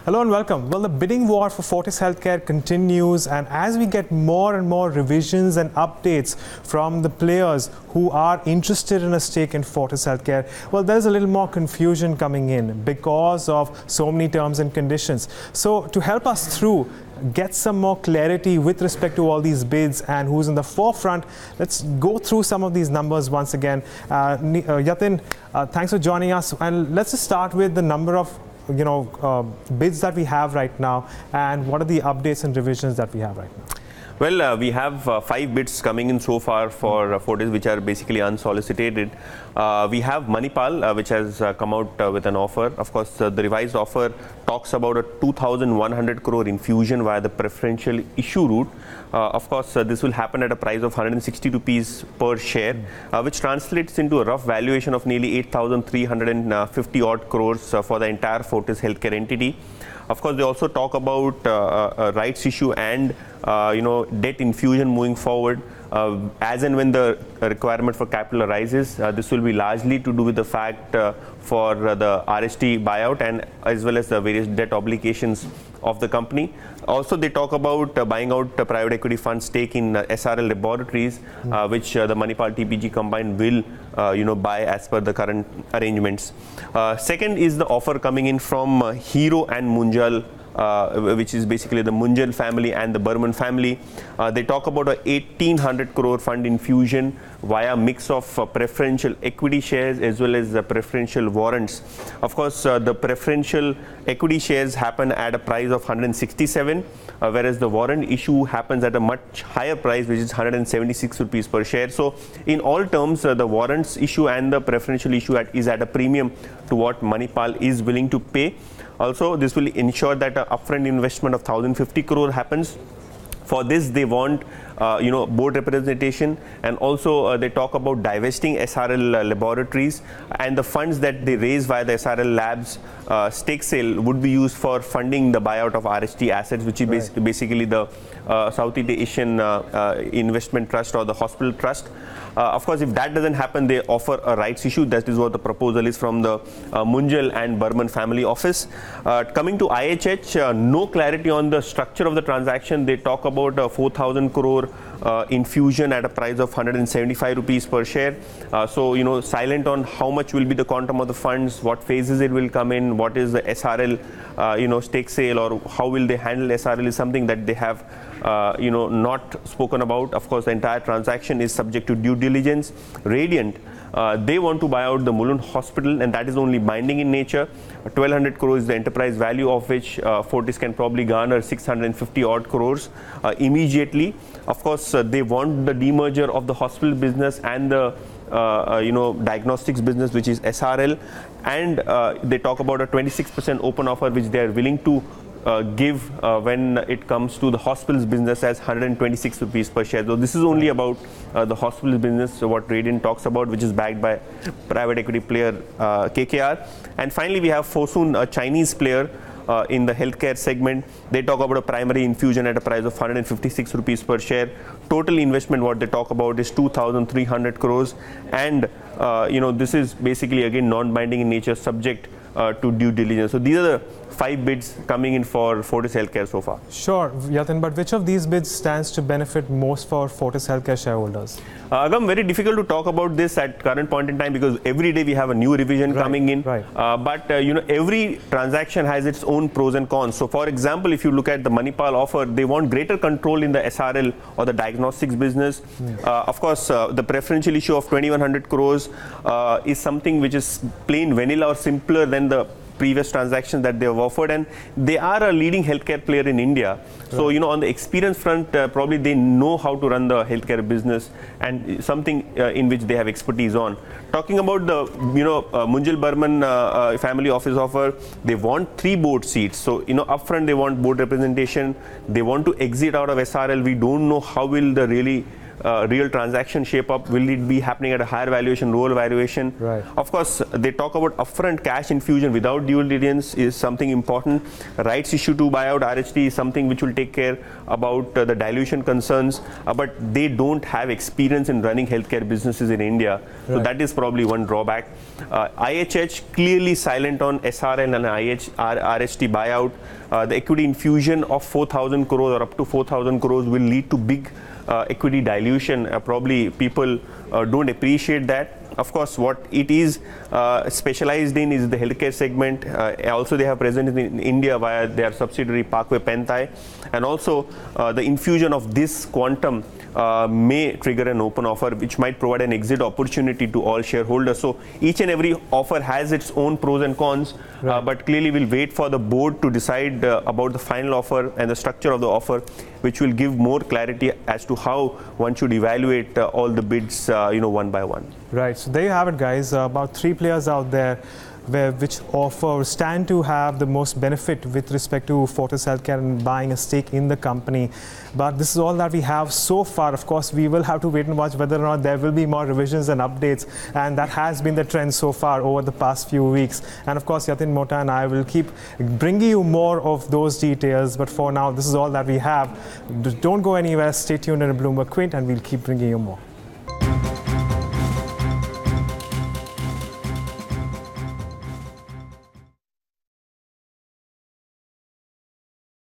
Hello and welcome. Well, the bidding war for Fortis Healthcare continues, and as we get more and more revisions and updates from the players who are interested in a stake in Fortis Healthcare, well, there's a little more confusion coming in because of so many terms and conditions. So to help us through, get some more clarity with respect to all these bids and who's in the forefront, let's go through some of these numbers once again. Yatin, thanks for joining us, and let's just start with the number of bids that we have right now, and what are the updates and revisions that we have right now? Well, we have 5 bids coming in so far for Fortis, which are basically unsolicited. We have Manipal, which has come out with an offer. Of course, the revised offer talks about a 2,100 crore infusion via the preferential issue route. Of course, this will happen at a price of 160 rupees per share, which translates into a rough valuation of nearly 8,350 odd crores for the entire Fortis Healthcare entity. Of course, they also talk about a rights issue and debt infusion moving forward. As and when the requirement for capital arises, this will be largely to do with the fact for the RST buyout and as well as the various debt obligations of the company. Also, they talk about buying out private equity fund stake in SRL Laboratories, which the Manipal TPG combined will buy as per the current arrangements. Second is the offer coming in from Hero and Munjal, which is basically the Munjal family and the Burman family. They talk about a 1,800 crore fund infusion via mix of preferential equity shares as well as preferential warrants. Of course, the preferential equity shares happen at a price of 167, whereas the warrant issue happens at a much higher price, which is 176 rupees per share. So in all terms, the warrants issue and the preferential issue is at a premium to what Manipal is willing to pay. Also, this will ensure that an upfront investment of 1,050 crore happens. For this, they want board representation, and also they talk about divesting SRL Laboratories, and the funds that they raise via the SRL Labs stake sale would be used for funding the buyout of RST assets, which is basically the Southeast Asian Investment Trust or the Hospital Trust. Of course, if that doesn't happen, they offer a rights issue. That is what the proposal is from the Munjal and Burman family office. Coming to IHH, no clarity on the structure of the transaction. They talk about a 4,000 crore infusion at a price of 175 rupees per share. So, silent on how much will be the quantum of the funds, what phases it will come in, what is the SRL, stake sale, or how will they handle SRL is something that they have not spoken about. Of course, the entire transaction is subject to due diligence. Radiant, they want to buy out the Mulund Hospital, and that is only binding in nature. 1,200 crores is the enterprise value, of which Fortis can probably garner 650 odd crores immediately. Of course, they want the demerger of the hospital business and the diagnostics business, which is SRL, and they talk about a 26% open offer, which they are willing to give when it comes to the hospitals business as 126 rupees per share. So this is only about the hospital business, what Radiant talks about, which is backed by private equity player KKR. And finally, we have Fosun, a Chinese player in the healthcare segment. They talk about a primary infusion at a price of 156 rupees per share. Total investment, what they talk about, is 2,300 crores. And, this is basically, again, non-binding in nature, subject to due diligence. So these are the 5 bids coming in for Fortis Healthcare so far. Sure, Yatin, but which of these bids stands to benefit most for Fortis Healthcare shareholders? Agam, very difficult to talk about this at current point in time because every day we have a new revision coming in. But every transaction has its own pros and cons. So, for example, if you look at the Manipal offer, they want greater control in the SRL or the diagnostics business. Of course, the preferential issue of 2,100 crores is something which is plain vanilla or simpler than the previous transactions that they have offered, and they are a leading healthcare player in India. So, on the experience front, probably they know how to run the healthcare business, and something in which they have expertise on. Talking about the, Munjal Burman family office offer, they want 3 board seats. So, upfront they want board representation. They want to exit out of SRL. We don't know how will the really real transaction shape up? Will it be happening at a higher valuation, lower valuation? Right. Of course, they talk about upfront cash infusion without due diligence is something important. Rights issue to buyout RHT is something which will take care about the dilution concerns, but they don't have experience in running healthcare businesses in India. So Right. that is probably one drawback. IHH clearly silent on SRL and RHT buyout. The equity infusion of 4,000 crores or up to 4,000 crores will lead to big equity dilution. Probably people don't appreciate that. Of course, what it is specialized in is the healthcare segment. Also, they have presence in India via their subsidiary Parkway Penthai, and also the infusion of this quantum may trigger an open offer, which might provide an exit opportunity to all shareholders. So each and every offer has its own pros and cons, Right. but clearly we'll wait for the board to decide about the final offer and the structure of the offer, which will give more clarity as to how one should evaluate all the bids, one by one. Right, so there you have it, guys. About 3 players out there which offer stand to have the most benefit with respect to Fortis Healthcare and buying a stake in the company. But this is all that we have so far. Of course, we will have to wait and watch whether or not there will be more revisions and updates. And that has been the trend so far over the past few weeks. And of course, Yatin, Mota and I will keep bringing you more of those details. But for now, this is all that we have. Don't go anywhere. Stay tuned in BloombergQuint and we'll keep bringing you more.